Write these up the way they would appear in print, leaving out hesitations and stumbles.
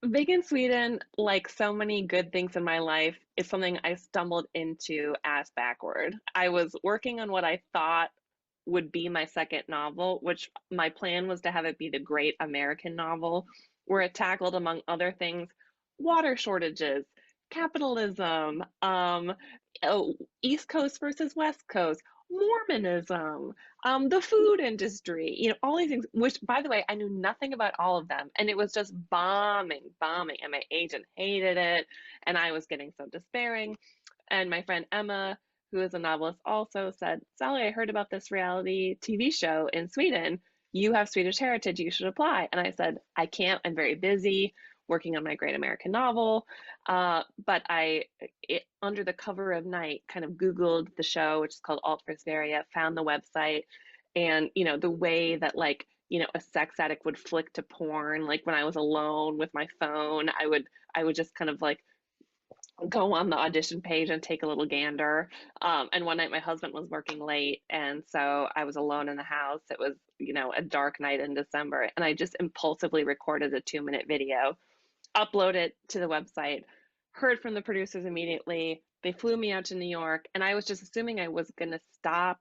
Big in Sweden, like so many good things in my life, is something I stumbled into ass backward. I was working on what I thought would be my second novel, which my plan was to have it be the Great American Novel, where it tackled, among other things, water shortages, capitalism, oh, East Coast versus West Coast, Mormonism, the food industry, all these things, which, by the way, I knew nothing about all of them. And it was just bombing, bombing. And my agent hated it. And I was getting so despairing. And my friend Emma, who is a novelist, also said, Sally, I heard about this reality TV show in Sweden. You have Swedish heritage. You should apply. And I said, I can't. I'm very busy working on my great American novel. But under the cover of night, kind of Googled the show, which is called Alt Veria, found the website, and the way that, like, a sex addict would flick to porn, like when I was alone with my phone, I would just kind of like go on the audition page and take a little gander. And one night my husband was working late, and so I was alone in the house. It was, a dark night in December, and I just impulsively recorded a 2-minute video, upload it to the website, heard from the producers immediately. They flew me out to New York, and I was just assuming I was going to stop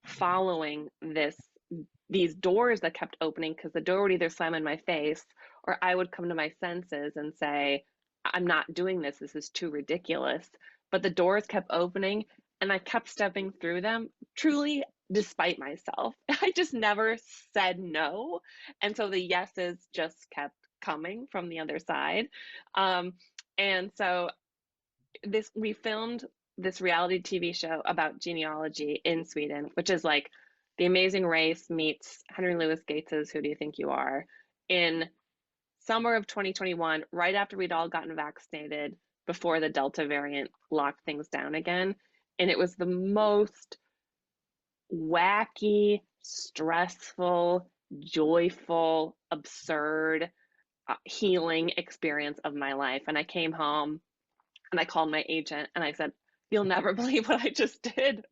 following these doors that kept opening, because the door would either slam in my face or I would come to my senses and say, I'm not doing this. This is too ridiculous. But the doors kept opening and I kept stepping through them, truly despite myself. I just never said no. And so the yeses just kept coming from the other side. Um, and so we filmed this reality TV show about genealogy in Sweden, which is like The Amazing Race meets Henry Louis Gates's Who Do You Think You Are, in summer of 2021, right after we'd all gotten vaccinated, before the Delta variant locked things down again. And it was the most wacky, stressful, joyful, absurd, healing experience of my life. And I came home and I called my agent and I said, You'll never believe what I just did.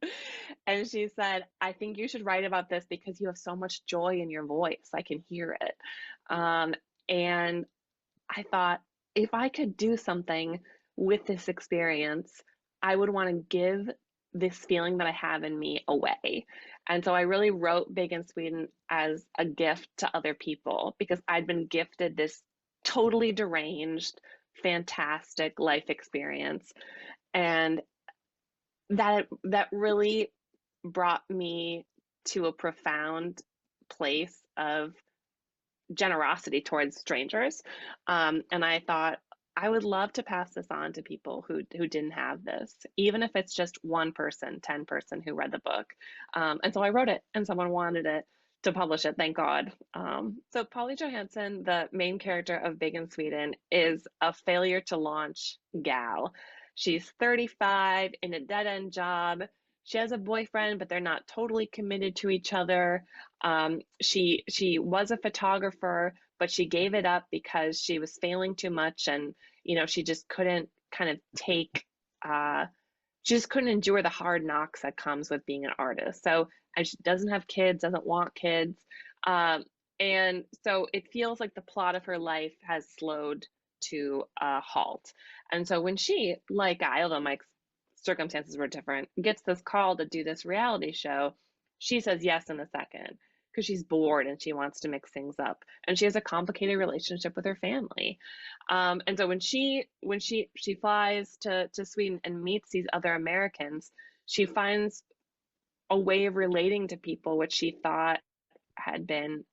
And she said, I think you should write about this because you have so much joy in your voice. I can hear it. Um, and I thought, if I could do something with this experience, I would want to give this feeling that I have in me away. And so I really wrote Big in Sweden as a gift to other people, because I'd been gifted this totally deranged, fantastic life experience. And that really brought me to a profound place of generosity towards strangers. And I thought, I would love to pass this on to people who didn't have this, even if it's just one person, 10 person who read the book. And so I wrote it, and someone wanted it to publish it, thank God. So Polly Johansson, the main character of Big in Sweden, is a failure to launch gal. She's 35 in a dead end job. She has a boyfriend, but they're not totally committed to each other. She was a photographer, but she gave it up because she was failing too much, and she just couldn't kind of take. She just couldn't endure the hard knocks that comes with being an artist. So, and she doesn't have kids, doesn't want kids, um, and so it feels like the plot of her life has slowed to a halt. And so when she, like I, although my circumstances were different, gets this call to do this reality show, she says yes in a second because she's bored and she wants to mix things up. And she has a complicated relationship with her family. And so when she flies to Sweden and meets these other Americans, she finds a way of relating to people which she thought had been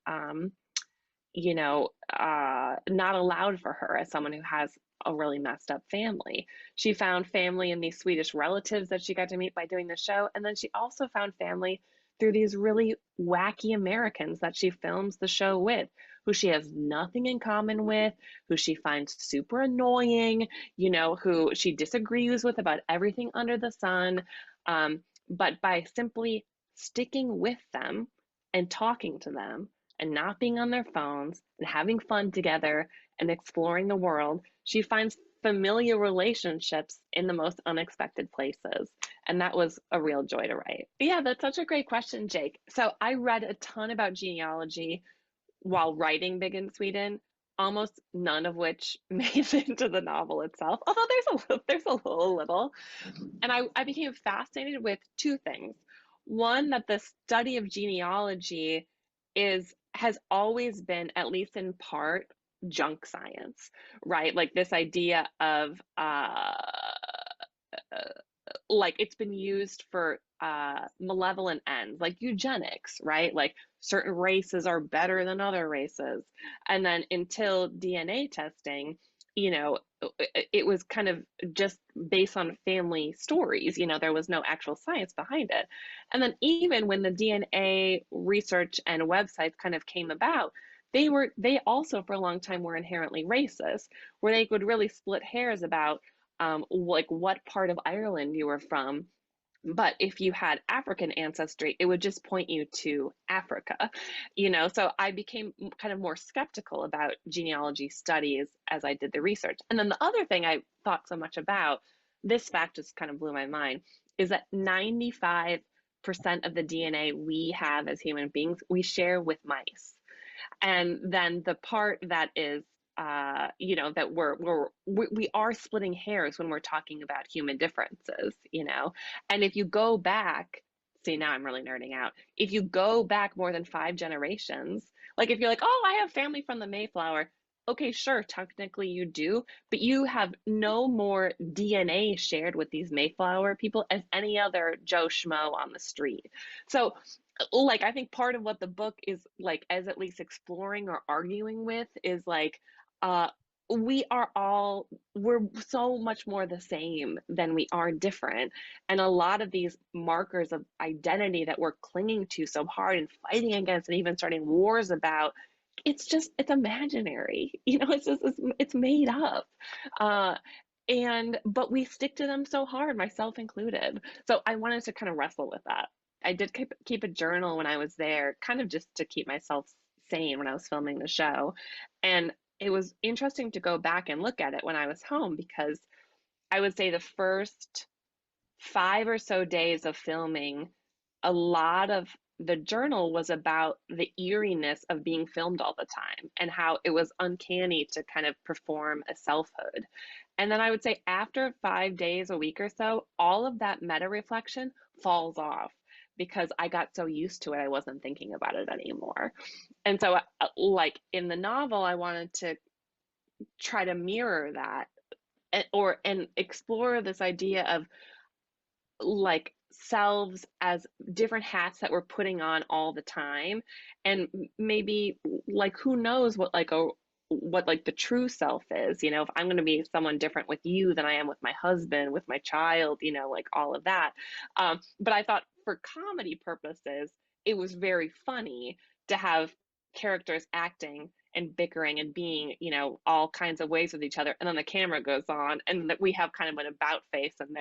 not allowed for her as someone who has a really messed up family. She found family in these Swedish relatives that she got to meet by doing the show. And then she also found family through these really wacky Americans that she films the show with, who she has nothing in common with, who she finds super annoying, who she disagrees with about everything under the sun. But by simply sticking with them and talking to them and not being on their phones and having fun together and exploring the world, she finds familiar relationships in the most unexpected places. And that was a real joy to write. But yeah, that's such a great question, Jake. So I read a ton about genealogy while writing Big in Sweden. almost none of which made it into the novel itself, although there's a little. And I became fascinated with two things. One, that the study of genealogy has always been, at least in part, junk science, right? Like this idea of like it's been used for malevolent ends, like eugenics, right? Like certain races are better than other races. And then until DNA testing, you know, it was kind of just based on family stories. There was no actual science behind it. And then even when the DNA research and websites kind of came about, they also for a long time were inherently racist, where they would really split hairs about like what part of Ireland you were from. But if you had African ancestry, it would just point you to Africa, So I became kind of more skeptical about genealogy studies as I did the research. And then the other thing I thought so much about, this fact just kind of blew my mind, is that 95% of the DNA we have as human beings, we share with mice. And then the part that is that we are splitting hairs when we're talking about human differences. And if you go back, see, now I'm really nerding out. If you go back more than 5 generations, like if you're like, oh, I have family from the Mayflower, okay, sure, technically you do, but you have no more DNA shared with these Mayflower people as any other Joe Schmo on the street. So like I think part of what the book is like, as at least exploring or arguing with, is like uh we're so much more the same than we are different. And a lot of these markers of identity that we're clinging to so hard and fighting against and even starting wars about, it's imaginary. It's made up. uh and but we stick to them so hard, myself included. So I wanted to kind of wrestle with that. I did keep a journal when I was there, kind of just to keep myself sane when I was filming the show. And it was interesting to go back and look at it when I was home, because I would say the first 5 or so days of filming, a lot of the journal was about the eeriness of being filmed all the time and how it was uncanny to kind of perform a selfhood. And then I would say after 5 days, a week or so, all of that meta reflection falls off because I got so used to it, I wasn't thinking about it anymore. And so, like in the novel, I wanted to try to mirror that, and explore this idea of like selves as different hats that we're putting on all the time. And maybe, like, who knows what like the true self is. If I'm going to be someone different with you than I am with my husband, with my child, like all of that. But I thought for comedy purposes it was very funny to have characters acting and bickering and being, all kinds of ways with each other, and then the camera goes on and that we have kind of an about face, and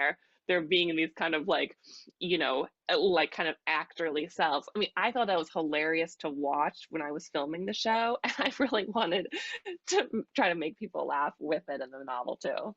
they're being these kind of like kind of actorly selves. I mean, I thought that was hilarious to watch when I was filming the show, and I really wanted to try to make people laugh with it in the novel too.